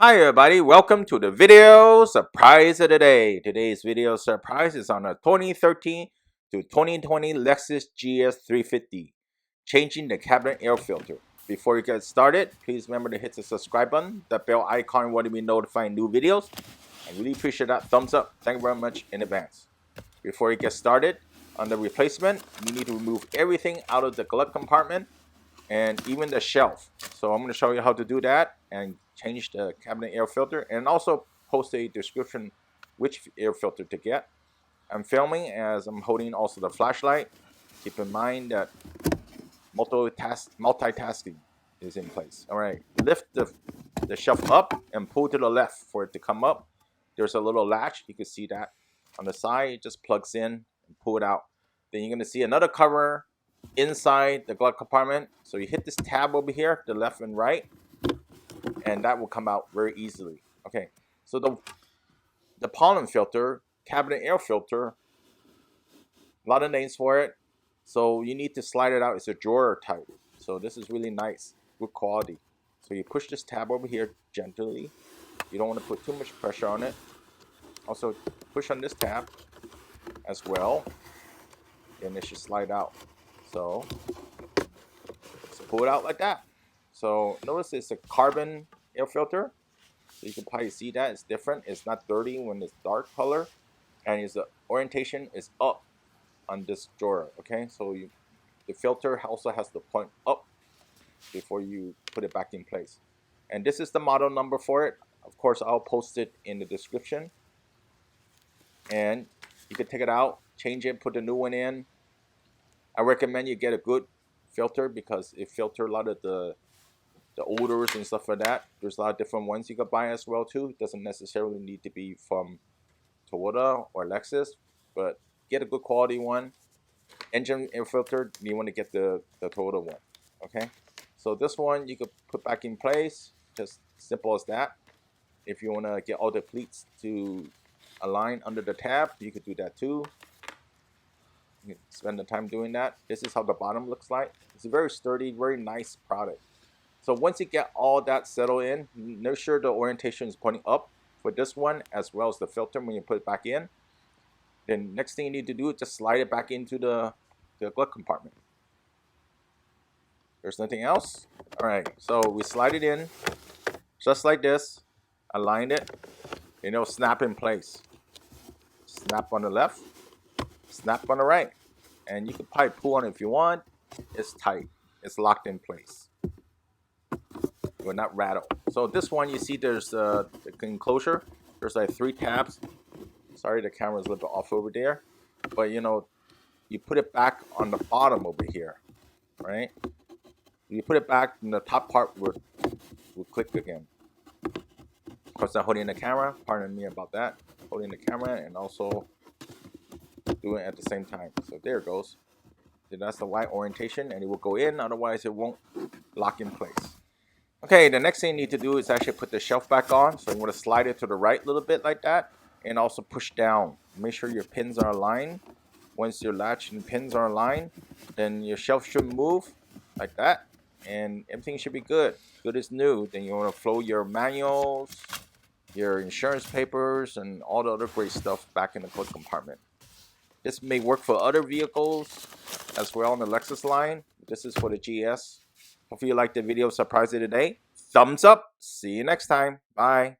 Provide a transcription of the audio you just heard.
Hi everybody, welcome to the video surprise of the day. Today's video surprise is on a 2013 to 2020 Lexus GS350, changing the cabinet air filter. Before you get started, please remember to hit the subscribe button, the bell icon will be notifying new videos. I really appreciate that thumbs up. Thank you very much in advance. Before you get started on the replacement, you need to remove everything out of the glove compartment and even the shelf. So I'm going to show you how to do that and change the cabinet air filter, and also post a description which air filter to get. I'm filming as I'm holding also the flashlight. Keep in mind that multitasking is in place. All right, lift the shelf up and pull to the left for it to come up. There's a little latch, you can see that on the side. It just plugs in and pull it out. Then you're going to see another cover inside the glove compartment. So you hit this tab over here, the left and right, and that will come out very easily. Okay, so the pollen filter, cabinet air filter, a lot of names for it. So you need to slide it out. It's a drawer type. So this is really nice, good quality. So you push this tab over here gently. You don't want to put too much pressure on it. Also push on this tab as well, and it should slide out. So pull it out like that. So notice it's a carbon air filter. So you can probably see that it's different. It's not dirty when it's dark color, and the orientation is up on this drawer. Okay, so the filter also has to point up before you put it back in place. And this is the model number for it. Of course, I'll post it in the description. And you can take it out, change it, put a new one in. I recommend you get a good filter because it filters a lot of the odors and stuff like that. There's a lot of different ones you can buy as well too. It doesn't necessarily need to be from Toyota or Lexus, but get a good quality one. Engine air filter, you want to get the Toyota one. Okay, so this one you could put back in place, just simple as that. If you want to get all the pleats to align under the tab, you could do that too. You can spend the time doing that. This is how the bottom looks like. It's a very sturdy, very nice product. So once you get all that settled in, make sure the orientation is pointing up for this one as well as the filter when you put it back in. Then next thing you need to do is just slide it back into the glove compartment. There's nothing else. All right, so we slide it in just like this, align it, and it'll snap in place. Snap on the left, snap on the right, and you can probably pull on it if you want. It's tight, it's locked in place. It will not rattle. So this one, you see there's the enclosure. There's like 3 tabs. Sorry, the camera's a little bit off over there, but you put it back on the bottom over here, right? You put it back, and the top part will click again. Of course, I'm holding the camera. Pardon me about that. Holding the camera and also doing it at the same time. So there it goes. Then that's the white orientation, and it will go in. Otherwise, it won't lock in place. Okay, the next thing you need to do is actually put the shelf back on. So you want to slide it to the right a little bit like that, and also push down. Make sure your pins are aligned. Once your latch and pins are aligned, then your shelf should move like that, and everything should be good. Good as new. Then you want to flow your manuals, your insurance papers, and all the other great stuff back in the glove compartment. This may work for other vehicles as well on the Lexus line. This is for the GS. Hopefully you liked the video surprise of the day. Thumbs up. See you next time. Bye.